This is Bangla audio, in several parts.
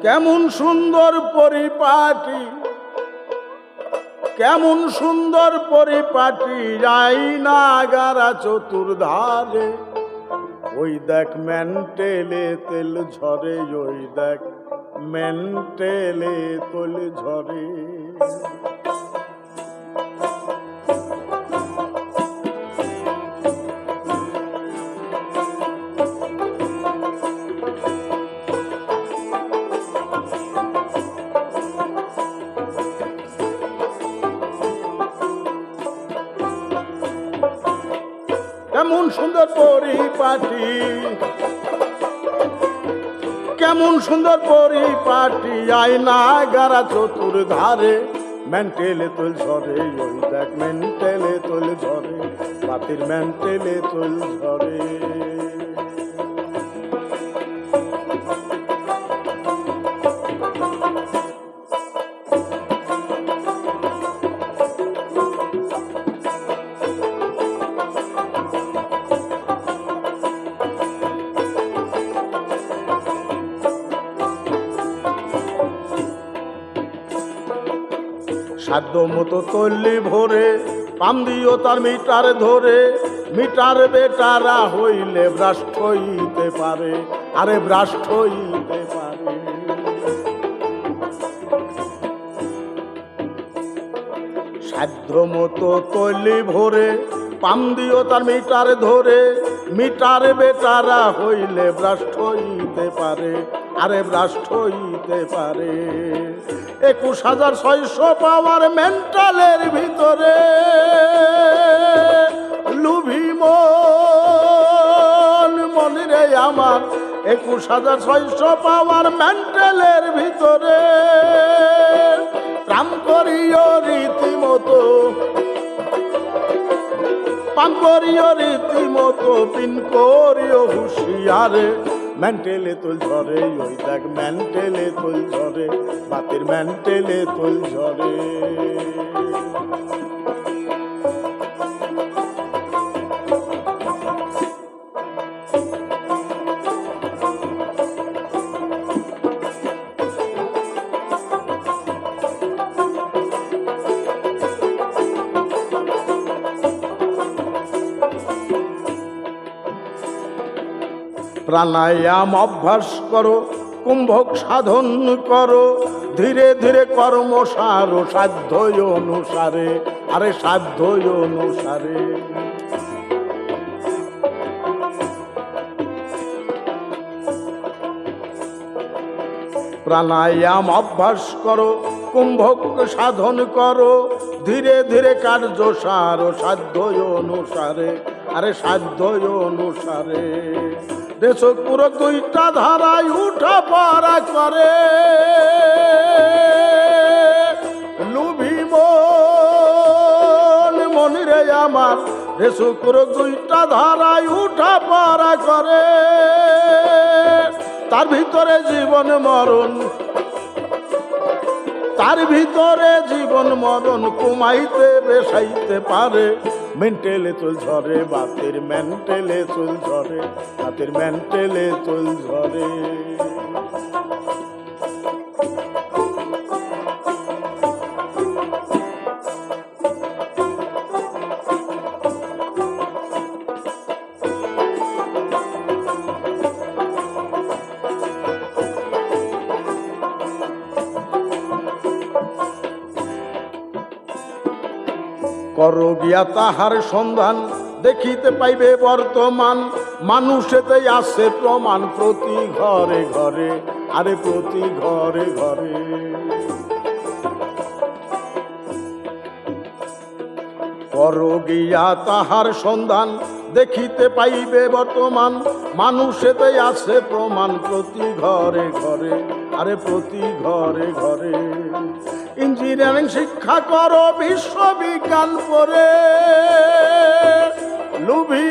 কেমন সুন্দর পরিপাটি, কেমন সুন্দর পরিপাটি, আয়না গারা চতুর্ধারে। ওই দেখ মেন্টেলে তেল ঝরে, ওই দেখ মেন্টেলে তেল ঝরে। কেমন সুন্দর পরিপাটি, কেমন সুন্দর পরিপাটি, আয়না গারা চতুর্ধারে। মেন্টেলে তোল ঝরে, ওই দেখ মেন্টেলে তোল ঝরে, বাতির মেন্টেলে তোল ঝরে। সাধ্য মতো তল্লি ভরে, পাম দিও তার মিটার ধরে। মিটার বেটারা হইলে ভ্রাষ্ট হইতে পারে, আরে ভ্রাষ্ট হইতে পারে। সাধ্য মতো তল্লি ভরে, পাম দিও তার মিটার ধরে। মিটার বেটারা হইলে ভ্রাষ্ট হইতে পারে, আরে ভ্রাষ্ট হইতে পারে। 21,600 পাওয়ার মেন্টালের ভিতরে, লুভি মন রে আমার। 21,600 পাওয়ার মেন্টালের ভিতরে, প্রাণ করিও রীতিমতো, পান করিও রীতিমতো, পিন করিও হুঁশিয়ারে। মেন্টেলে তোল ঝরে, ওই দেখ মেন্টেলে তোল ঝরে, বাতির মেন্টেলে তোল ঝরে। প্রাণায়াম অভ্যাস করো, কুম্ভক সাধন করো, ধীরে ধীরে কর্মসার সাধ্য অনুসারে, আরে সাধ্য অনুসারে। প্রাণায়াম অভ্যাস করো, কুম্ভক সাধন করো, ধীরে ধীরে কার্যসার সাধ্য অনুসারে, আরে সাধ্য অনুসারে। দেশক পুরো 2টা ধারায় উঠা পড়া করে, লুভি মন রে আমার। দেশক পুরো 2টা ধারায় উঠা পড়া করে, তার ভিতরে জীবন মরণ, তার ভিতরে জীবন মরণ কমাইতে বেসাইতে পারে। মেন্টেলে তোল ঝরে, বাতির মেন্টেলে তোল ঝরে, বাতির মেন্টেলে তোল ঝরে। করো গিয়া তাহার সন্ধান, দেখিতে পাইবে বর্তমান। মানুষেতে আছে প্রমাণ, প্রতি ঘরে ঘরে, আরে প্রতি ঘরে ঘরে। করো গিয়া তাহার সন্ধান, দেখিতে পাইবে বর্তমান। মানুষেতে আছে প্রমাণ, প্রতি ঘরে ঘরে, আরে প্রতি ঘরে ঘরে। ইঞ্জিনিয়ারিং শিক্ষা করো, বিশ্ববিজ্ঞান পড়ে, লুভি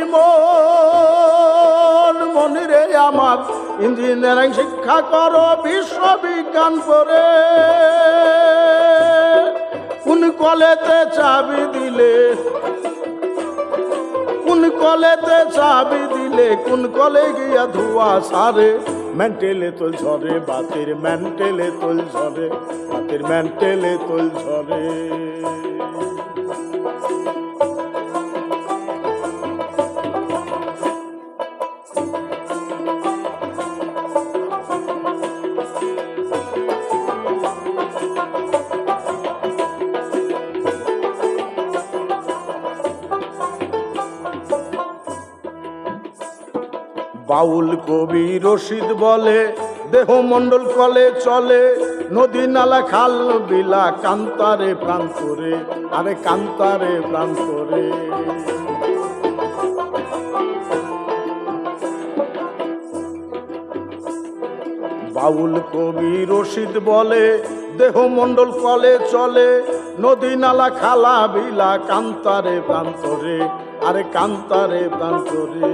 মন রে আমার। ইঞ্জিনিয়ারিং শিক্ষা করো, বিশ্ববিজ্ঞান পড়ে, কোন কলেতে চাবি দিলে, কোন কলেতে চাবি দিলে, কোন কলে গিয়া ধোয়া সারে। মেন্টেলে তোল ঝরে বাতির মেন্টেলে তোল ঝরে বাতির মেন্টেলে তোল ঝরে বাউল কবি রশিদ বলে দেহ মণ্ডল কলে চলে নদী নালা খাল বিলা কান্তারে প্রান্তরে আরে কান্তারে প্রান্তরে বাউল কবি রশিদ বলে দেহ মণ্ডল কলে চলে নদী নালা খালা বিলা কান্তারে প্রান্তরে আরে কান্তারে প্রান্তরে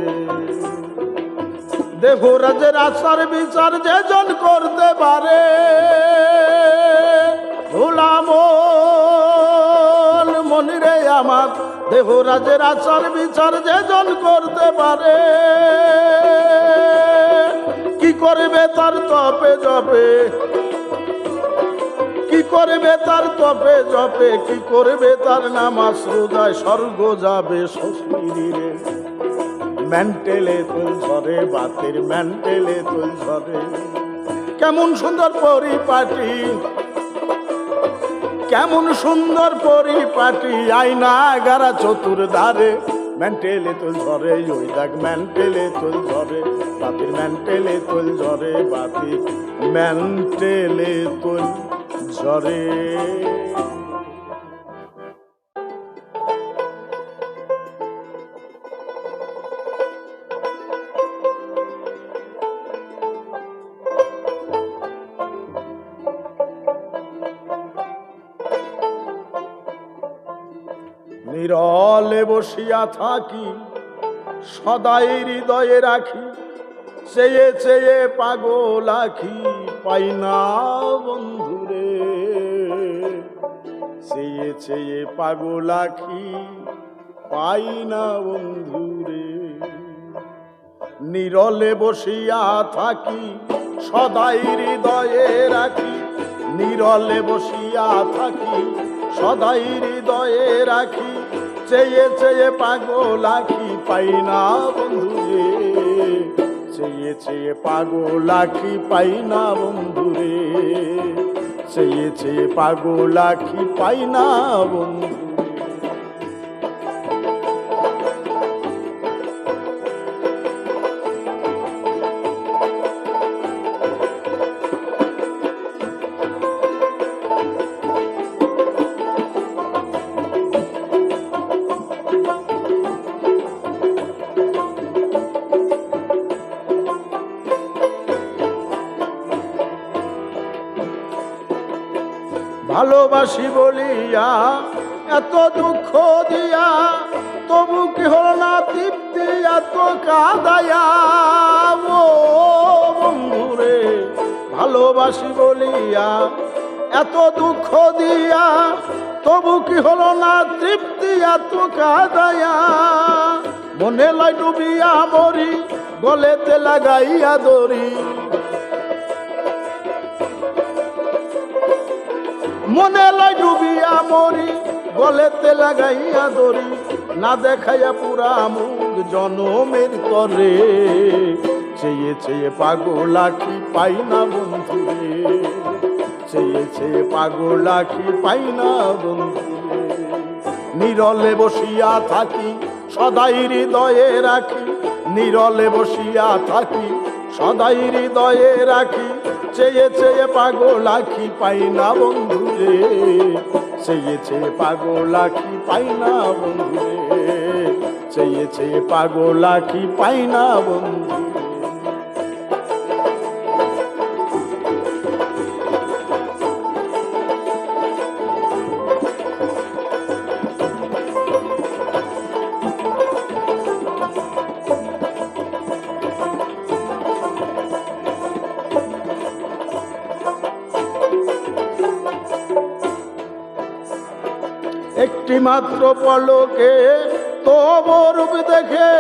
দেহরাজের আচার বিচার যেজন করতে পারে ভোলামন মনিরে আমার দেহরাজের আচার বিচার যেজন করতে পারে কি করবে তার তপে জপে কি করবে তার তপে জপে কি করবে তার নামাজ রোজায় স্বর্গ যাবে শ্বশুরে মেন্টেলে তোল ঝরে বাতির মেন্টেলে তোল ঝরে কেমন সুন্দর পরিপাটি কেমন সুন্দর পরিপাটি আয়না গারা চতুর্ধারে মেন্টেলে তোল ঝরে ওই দেখ মেন্টেলে তোল ঝরে বাতির মেন্টেলে তোল ঝরে বাতির মেন্টেলে তোল ঝরে নীরলে বসিয়া থাকি সদাই হৃদয়ে রাখি চেয়ে চেয়ে পাগল আখি পাই না বন্ধুরে চেয়ে চেয়ে পাগল আখি পাই না বন্ধুরে নীরলে বসিয়া থাকি সদাই হৃদয়ে রাখি নীরলে বসিয়া থাকি সদাই হৃদয়ে রাখি চেয়ে চেয়ে পাগল আখি পাই না বন্ধুরে চেয়ে চেয়ে পাগল আখি পাই না বন্ধুরে চেয়ে চেয়ে পাগল আখি পাই না বন্ধু ভালোবাসি বলিয়া এত দুঃখ দিয়া তবু কি হল না তৃপ্তি এত কাদায়া ও বন্ধুরে ভালোবাসি বলিয়া এত দুঃখ দিয়া তবু কি হল না তৃপ্তি এত কাদায়া মনে লাই ডুবিয়া মরি গলেতে লাগাইয়া দড়ি মনে লাই ডুবিয়া মরি গলেতে লাগাইয়া দড়ি না দেখাইয়া পুরা মুখ জনমের তরে চেয়ে চেয়ে পাগল আখি পাই না বন্ধুরে চেয়ে চেয়ে পাগল আখি পাই না বন্ধুরে নীরলে বসিয়া থাকি সদাই হৃদয়ে রাখি নীরলে বসিয়া থাকি সদাই হৃদয়ে রাখি চেয়ে চেয়ে পাগল আখি পাই না বন্ধুরে চেয়ে চেয়ে পাগল আখি পাই না বন্ধুরে চেয়ে চেয়ে পাগল আখি পাই না বন্ধুরে একটি মাত্র পলকে তব রূপ দেখে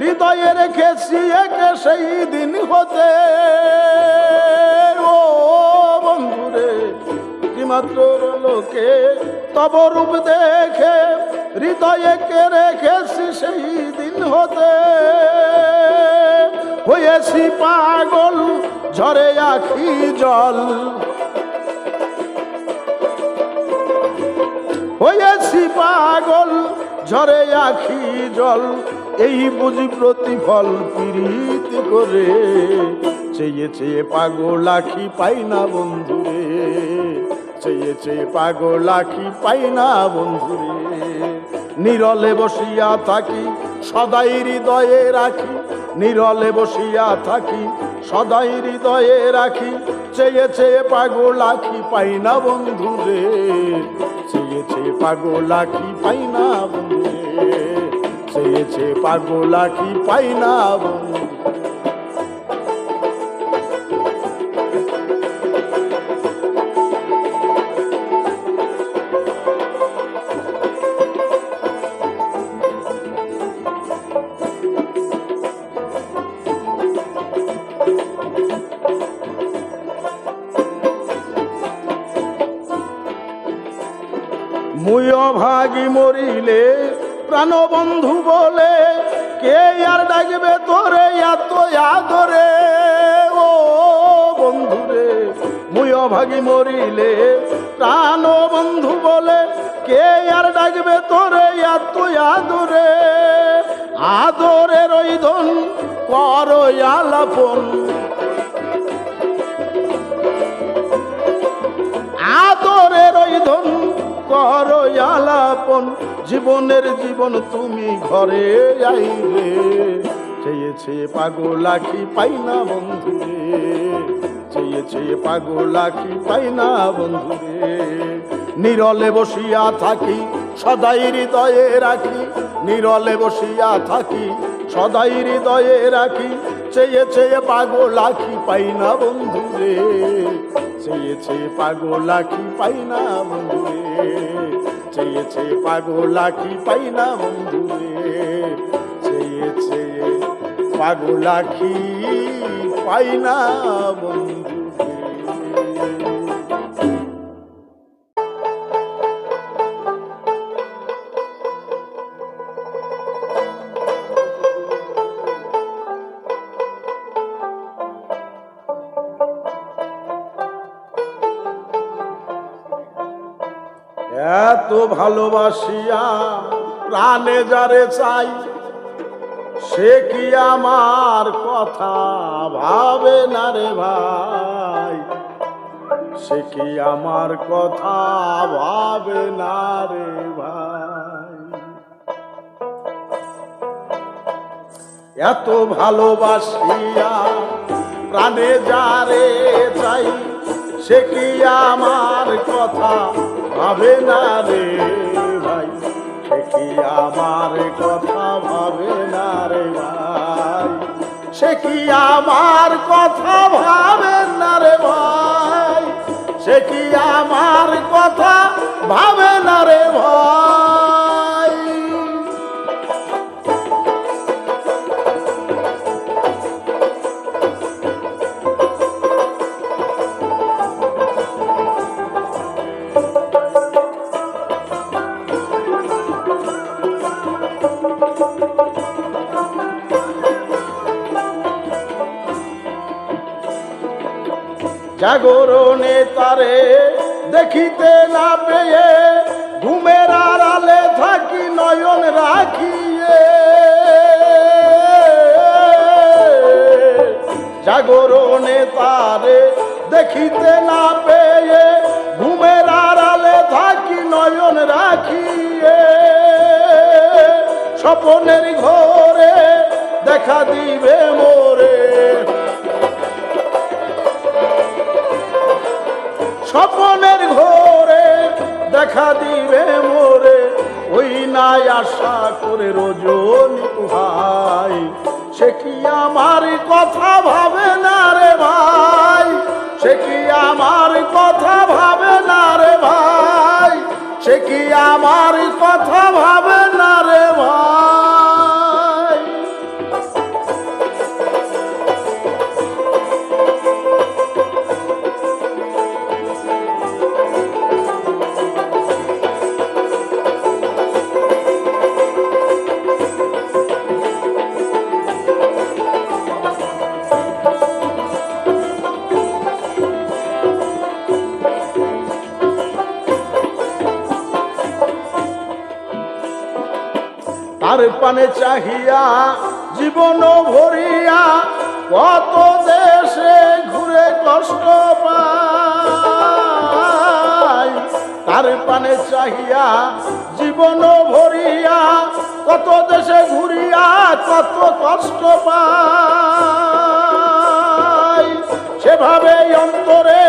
হৃদয়ে রেখেছি একে সেই দিন হতে। ও বন্ধুরে কি মাত্র লোকে তব রূপ দেখে হৃদয়ে কে রেখেছি সেই দিন হতে। হয়েছি পাগল ঝরে আখি জল, হয়েছি পাগল ঝরে আখি জল, এই বুঝি প্রতিফল প্রীতি করে। চেয়ে চেয়ে পাগল আখি পাই না বন্ধুরে, চেয়ে চেয়ে পাগল আখি পাই না বন্ধুরে। নীরলে বসিয়া থাকি সদাই হৃদয়ে রাখি, নীরলে বসিয়া থাকি সদাই হৃদয়ে রাখি। চেয়ে চেয়ে পাগল আখি পাই না বন্ধুরে, চেয়ে চেয়ে পাগল আখি পাই না বন্ধুরে, চেয়ে চেয়ে পাগল আখি পাই না বন্ধু। মুয় ভাগি মরিলে প্রাণবন্ধু বলে কে আর ডাকবে তোরে এত আদরে। ও বন্ধুরে মুয় ভাগি মরিলে প্রাণবন্ধু বলে কে আর ডাকবে তোরে এত আদরে। আদরের ওই ধন কর আলাপন, আদরের ওই ধন কর আলাপন, জীবনের জীবন তুমি ঘরে আইলে। চেয়ে চেয়ে পাগল আখি পাই না বন্ধুরে, চেয়ে চেয়ে পাগল আখি পাই না বন্ধুরে। নীরলে বসিয়া থাকি সদাই হৃদয়ে রাখি, নীরলে বসিয়া থাকি সদাই হৃদয়ে রাখি। চেয়ে চেয়ে পাগল আখি পাই না বন্ধুরে, চেয়ে চেয়ে পাগল আখি পাই না বন্ধুরে, চেয়ে চেয়ে পাগল আখি পাই না বন্ধুরে, চেয়ে চেয়ে পাগল আখি পাই না বন্ধুরে। এত ভালোবাসিয়া প্রাণে যারে চাই, সে কি আমার কথা ভাবে না রে ভাই, সে কি আমার কথা ভাবে না রে ভাই। এত ভালোবাসিয়া প্রাণে যারে চাই, সে কি আমার কথা ভাবে না রে ভাই, সে কি আমার কথা ভাবে না রে ভাই, সে কি আমার কথা ভাবে না রে ভাই, সে কি আমার কথা ভাবে না রে ভাই। জাগরণে তারে দেখিতে না পেয়ে ঘুমের আড়ালে থাকি নয়ন রাখিয়ে। জাগরণে তারে দেখিতে না পেয়ে ঘুমের আড়ালে থাকি নয়ন রাখিয়ে। স্বপনের ঘরে দেখা দিবে মোরে, স্বপনের ঘরে দেখা দিবে মোরে, ওই নাই আশা করে রজনী ভাই। সে কি আমার কথা ভাবে না রে ভাই, সে কি আমার কথা ভাবে না রে ভাই, সে কি আমার কথা ভাবে না রে ভাই। তার পানে চাহিয়া জীবন ভরিয়া কত দেশে ঘুরে কষ্ট পায়। তার পানে চাহিয়া জীবন ভরিয়া কত দেশে ঘুরিয়া কত কষ্ট পায়। সেভাবে অন্তরে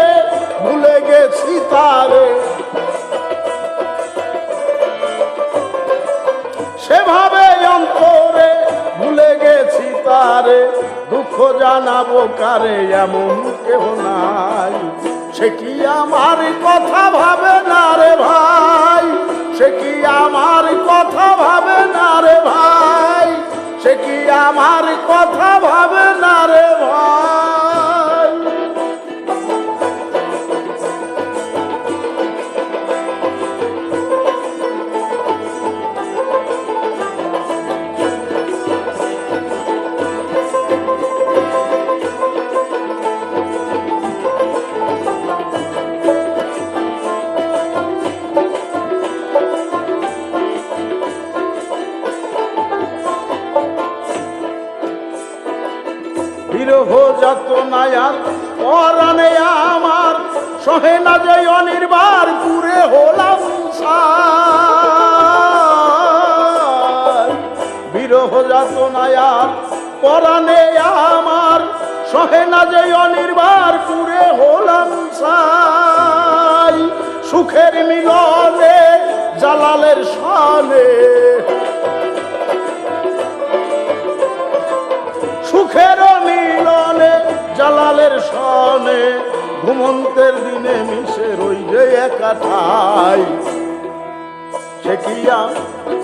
ভুলে গেছি তারে, সেভাবে অন্তরে ভুলে গেছি তারে। দুঃখ জানাবো কারে এমন কেহ নাই। সে কি আমার কথা ভাবে না রে ভাই, সে কি আমার কথা ভাবে না রে ভাই, সে কি আমার কথা ভাবে না রে ভাই। বিরহ যাতনায়ার পরাণে আমার সহে না যে অনির্বার পুরে হলাম সার। বিরহ যাতনায়ার পরাণে আমার সহে না যে অনির্বার পুরে হলাম সার। সুখের মিলনে জালালের শানে, সুখের মিলনে জালালের সনে ঘুমন্তের দিনে মিশে রই যে একা ঠাই। সে কি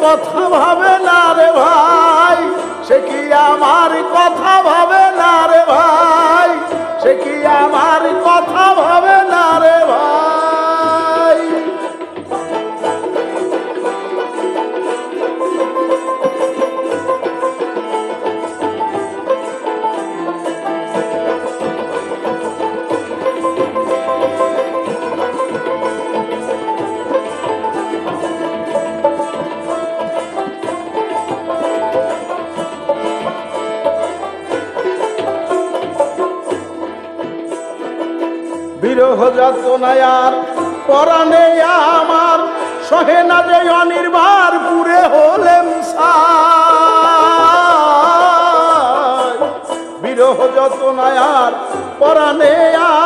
কথা ভাবে না রে ভাই, সে কি আমার কথা ভাবে না রে ভাই, সে কি আমার কথা ভাবে না রে ভাই। বিরহ যাতনায়ার পরাণে আমার সহে না যে অনির্বার পুরে হলেম সার। বিরহ যাতনায়ার পরাণে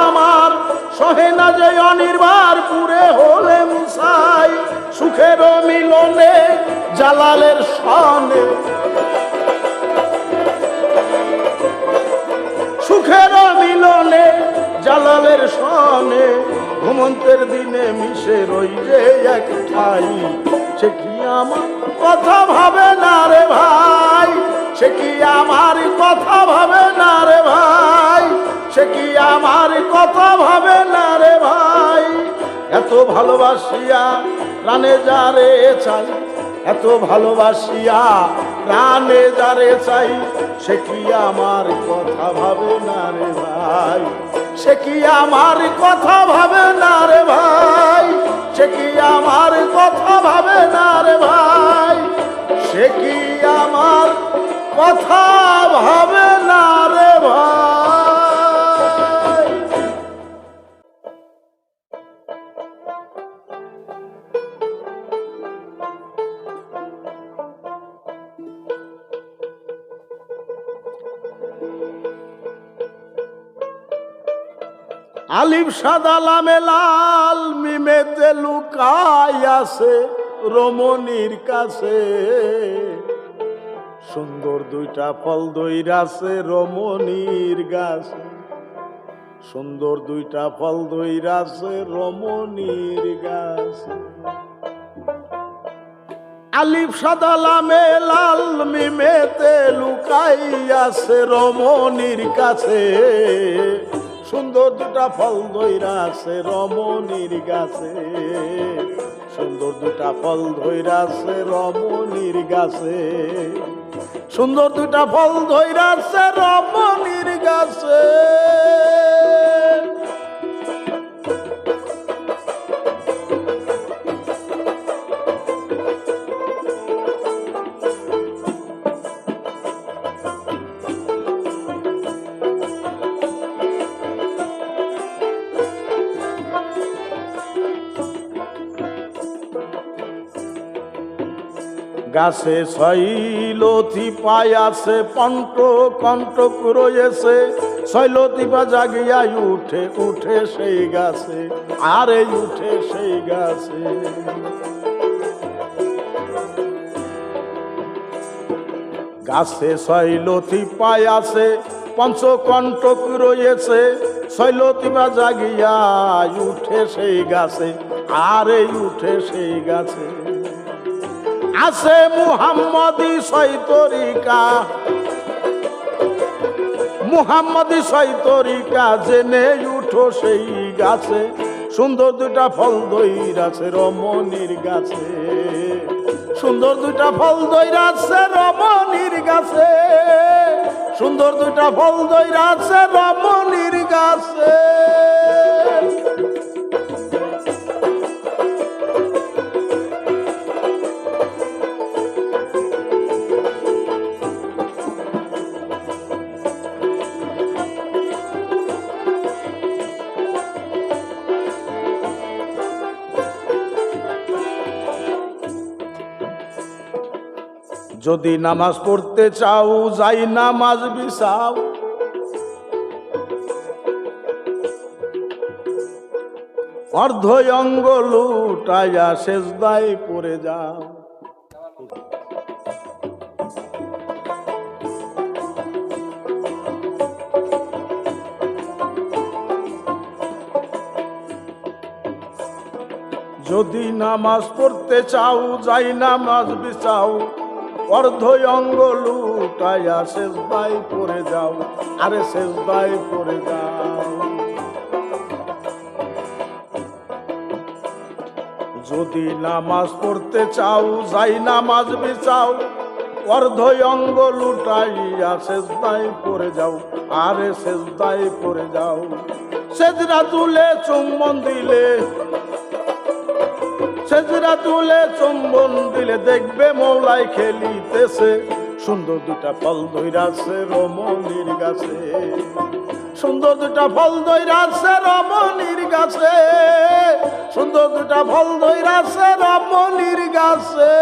আমার সহে না যে অনির্বার পুরে হলেম সাই। সুখের মিলনে জালালের সনে, সুখের মিলনে জালালের সনে ঘুমন্তের দিনে মিশে রই যে এক ঠাই। সে কি আমার কথা ভাবে না রে ভাই, সে কি আমার কথা ভাবে না রে ভাই, সে কি আমার কথা ভাবে না রে ভাই। এত ভালোবাসিয়া প্রাণে যারে চাই, এত ভালোবাসিয়া প্রাণে যারে চাই, সে কি আমার কথা ভাবে না রে ভাই, সে কি আমার কথা ভাবে না রে ভাই, সে কি আমার কথা ভাবে না রে ভাই, সে কি আমার কথা ভাবে না রে ভাই। আলিফ সাদা লামে লাল মিমেতে লুকাই আছে রমণীর কাছে। সুন্দর দুইটা ফল দইরাছে রমণীর গাছে, সুন্দর দুইটা ফল দইরাছে রমণীর গাছে। আলিফ সাদা লামে লাল মিমেতে লুকাই আছে রমণীর কাছে। সুন্দর দুটা ফল ধইরা আছে রমণীর গাছে, সুন্দর দুটা ফল ধইরা আছে রমণীর গাছে, সুন্দর দুটা ফল ধইরা আছে রমণীর গাছে। গাছে শৈলতি পায় আছে পন্ট কণ্টক রয়েছে শৈলতি পা জাগিয়া উঠে উঠে সেই গাছে আরে উঠে সেই গাছে গাছে শৈলতি পায় আছে পঞ্চকণ্টক রয়েছে শৈলতি পা জাগিয়া উঠে সেই গাছে আরে উঠে সেই গাছে আছে মুহাম্মদী সৈতরিকা মুহাম্মদী সৈতরিকা জেনে উঠো সেই গাছে সুন্দর দুটা ফল দইরাছে রমণীর গাছে সুন্দর দুটা ফল দইরাছে রমণীর গাছে সুন্দর দুটা ফল দইরাছে রমণীর গাছে যদি নামাজ পড়তে চাও যাই নামাজ বিছাও অর্ধ অঙ্গ লুটাইয়া সেজদায় পড়ে যাও যদি নামাজ পড়তে চাও যাই নামাজ বিছাও অর্ধ অঙ্গ লুটাইয়া সেজদায় পড়ে যাও আরে সেজদায় পড়ে যাও যদি নামাজ পড়তে চাও যাই নামাজ বিছাও অর্ধ অঙ্গ লুটাইয়া সেজদায় পড়ে যাও আরে সেজদায় পড়ে যাও সেজদা তুলে চুম্বন দিলে সেজদা তুলে চুম্বন দিলে দেখবে মৌলাই খেলিতেছে সুন্দর দুটা ফল দইরাছে রমণীর গাছে সুন্দর দুটা ফল দইরাছে রমণীর গাছে সুন্দর দুটা ফল দইরাছে রমণীর গাছে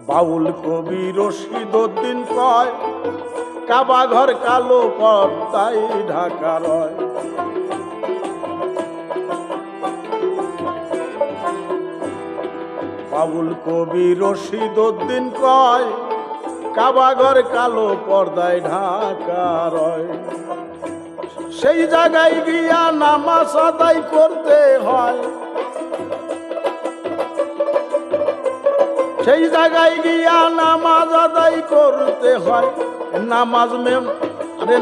বাউল কবি রশিদউদ্দিন কয় কাবা ঘর কালো পর্দায় ঢাকা রয় বাউল কবি রশিদউদ্দিন কয় কাবা ঘর কালো পর্দায় ঢাকা রয় সেই জায়গায় গিয়া নামাজ আদায় করতে হয় সেই জায়গায় গিয়া নামাজ আদায় করতে হয়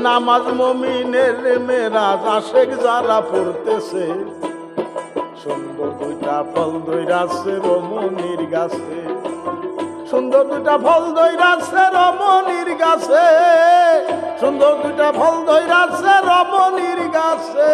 নামাজ মুমিনের মেরাজ আশেক যারা পড়তেছে সুন্দর দুইটা ফল দইরাছে রমণীর গাছে সুন্দর দুইটা ফল দইরাছে রমণীর গাছে সুন্দর দুইটা ফল দইরাছে রমণীর গাছে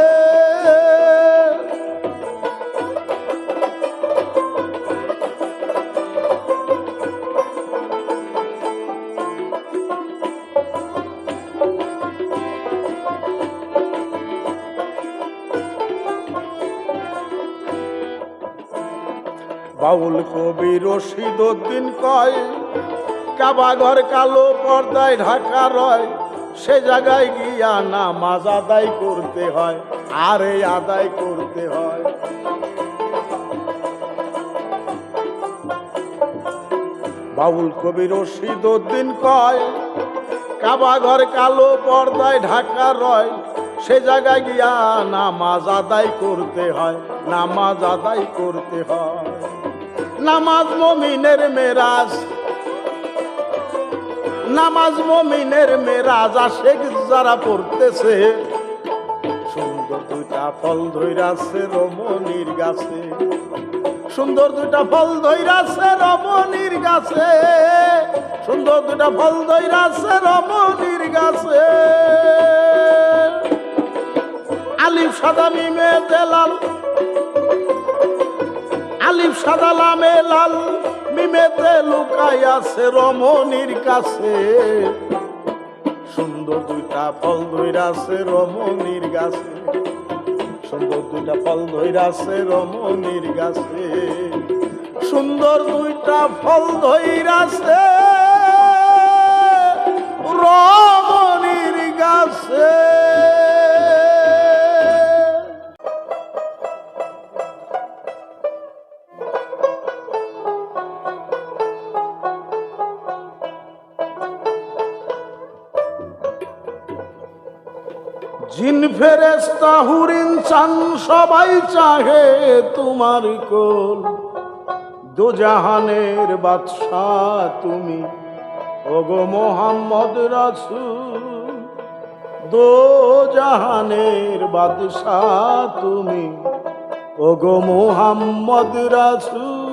বাউল কবি রশিদউদ্দিন কয় কাবা ঘর কালো পর্দায় ঢাকা রয় সে জায়গায় গিয়া নামাজ আদায় করতে হয় আরে আদায় করতে হয় বাউল কবি রশিদউদ্দিন কয় কাবা ঘর কালো পর্দায় ঢাকা রয় সে জায়গায় গিয়া নামাজ আদায় করতে হয় নামাজ আদায় করতে হয় নামাজ মুমিনের মেরাজ নামাজ মুমিনের মেরাজ আশেক যারা পড়তেছে সুন্দর দুইটা ফল ধইরাছে রমণীর গাছে সুন্দর দুইটা ফল ধইরাছে রমণীর গাছে সুন্দর দুইটা ফল ধইরাছে রমণীর গাছে আলিফ সাদা মিমে দেলাল আলিফ সাদা লামে লাল মিমেতে লুকাই আছে রমণীর কাছে সুন্দর দুইটা ফল ধইরাছে রমণীর গাছে সুন্দর দুইটা ফল ধইরাছে রমণীর গাছে সুন্দর দুইটা ফল ধইরাছে রমণীর গাছে জিন ফেরেশতা হুর ইনসান সবাই চাহে তোমার কোল দোজাহানের বাদশাহ তুমি ওগো মোহাম্মদ রাসূল দোজাহানের বাদশাহ তুমি ওগো মোহাম্মদ রাসূল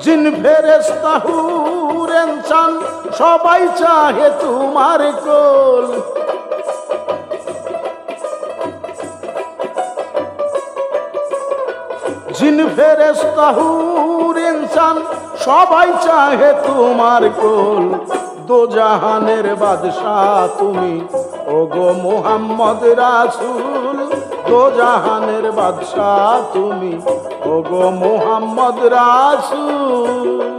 জিন ফেরেশতা হুর ইনসান সবাই চাহে তোমার কোল জিন ফেরেশতা হুর ইনসান সবাই চাহে তোমার কোল দোজাহানের বাদশাহ তুমি ওগো মোহাম্মদ রাসূল দোজাহানের বাদশাহ তুমি ওগো মোহাম্মদ রাসূল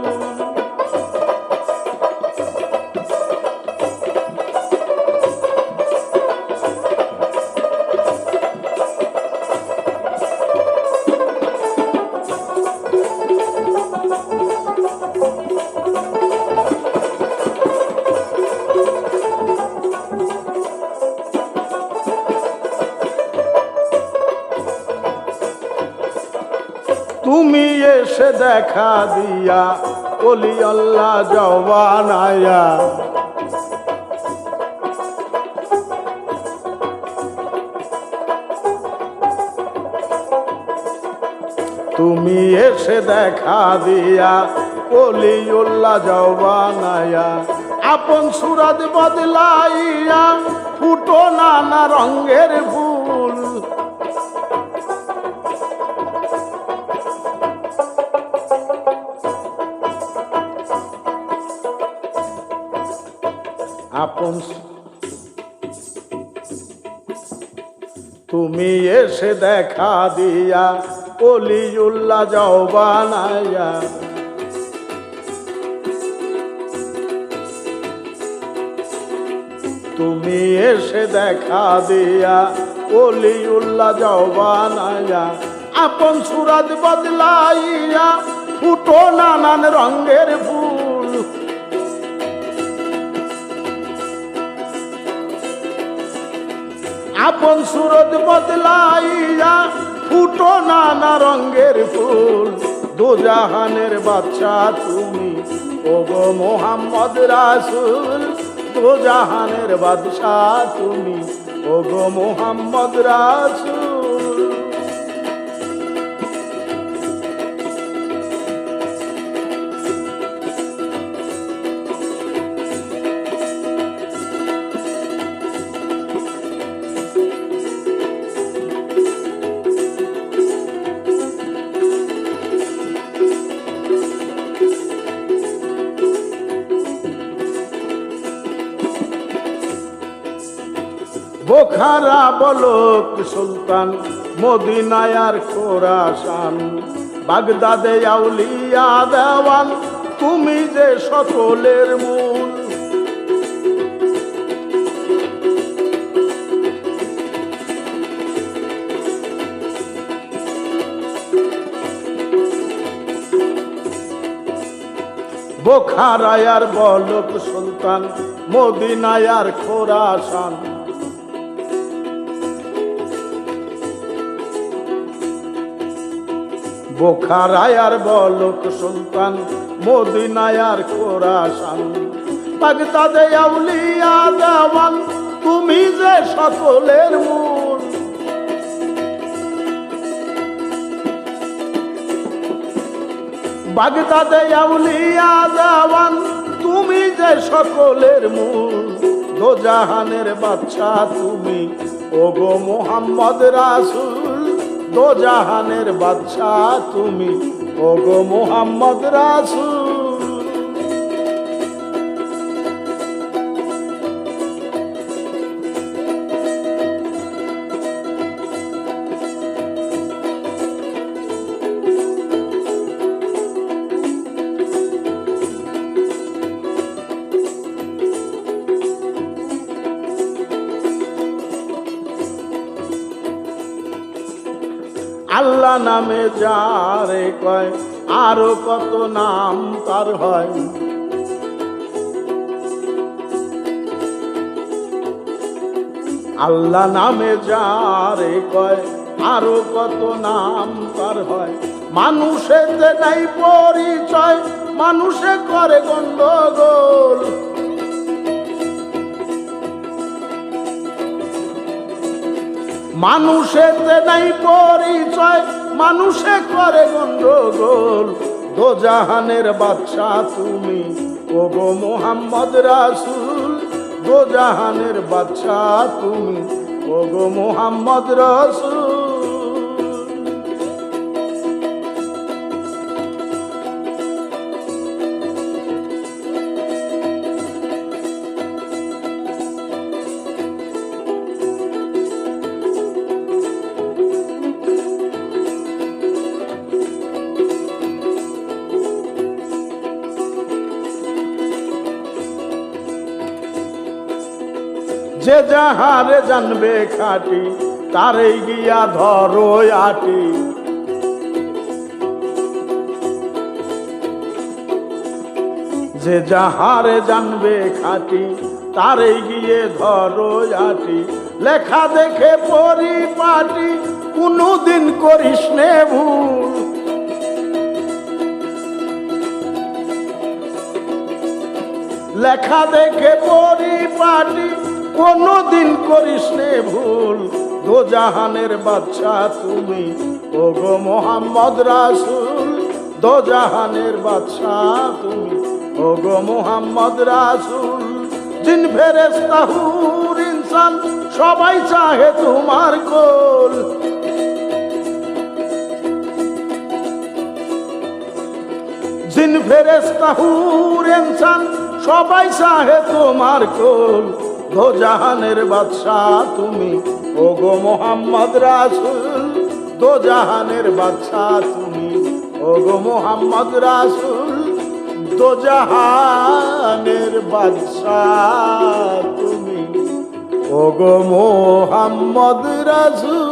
তুমি এসে দেখা দিয়া ওলি আল্লাহ জওয়ানায়া তুমি এসে দেখা দিয়া ওলি আল্লাহ জওয়ানায়া আপন সুরাত বদলাইয়া ফুটো নানা রঙের ফুল আপন তুমি এসে দেখা দিয়া ওলিউল্লাহ জওয়ানায়া তুমি এসে দেখা দিয়া ওলিউল্লাহ জওয়ানায়া আপন সুরাত বদলাইয়া ফুটো নানান রঙের ফুল আপন সুরত বদলাইয়া ফুটো নানা রঙের ফুল দোজাহানের বাদশাহ তুমি ওগো মোহাম্মদ রাসূল দোজাহানের বাদশাহ তুমি ওগো মোহাম্মদ রাসূল বোখারা বলক সুলতান মদিনায় আর খোরাসান বাগদাদে আউলিয়া দেওয়ান তুমি যে সকলের মূল বোখারায় আর বলক সুলতান মদিনায় আর খোরাসান বোখারায় আর বলক সুলতান মদিনায় আর খোরাসান বাগদাদে আউলিয়া দেওয়ান তুমি যে সকলের মূল বাগদাদে আউলিয়া দেওয়ান তুমি যে সকলের মূল দোজাহানের বাদশাহ তুমি ওগো মোহাম্মদ রাসূল দোজাহানের বাদশাহ তুমি, ওগো মুহাম্মদ রাসূল। আল্লাহ নামে যারে কয় আরো কত নাম তার হয়। আল্লাহ নামে যারে কয় আরো কত নাম তার হয়। মানুষেতে নাই পরিচয়, মানুষে করে গন্ডগোল। মানুষেতে নাই পরিচয়, মানুষে করে গন্ডগোল। দোজাহানের বাদশাহ তুমি, ওগো মুহাম্মদ রাসূল। দোজাহানের বাদশাহ তুমি, ওগো মুহাম্মদ রাসূল। যে যাহারে জানবে খাটি, তারে গিয়া ধরো আটি। যে যাহারে জানবে খাটি, তারে গিয়ে ধরো আটি। লেখা দেখে পরিপাটি, কোনদিন করিস নে ভুল। লেখা দেখে পরিপাটি, কোনদিন করিস নে ভুল। দোজাহানের বাদশাহ তুমি, ওগো মুহাম্মদ রাসূল। দোজাহানের বাদশাহ তুমি, ওগো মুহাম্মদ রাসূল। জিন ফেরেশতা হুর ইনসান সবাই চাহে তোমার কোল। জিন ফেরেশতা হুর ইনসান সবাই চাহে তোমার কোল। দোজাহানের বাদশাহ তুমি, ওগো মুহাম্মদ রাসূল। দোজাহানের বাদশাহ তুমি, ওগো মুহাম্মদ রাসূল। দোজাহানের বাদশাহ তুমি, ওগো মুহাম্মদ রাসূল।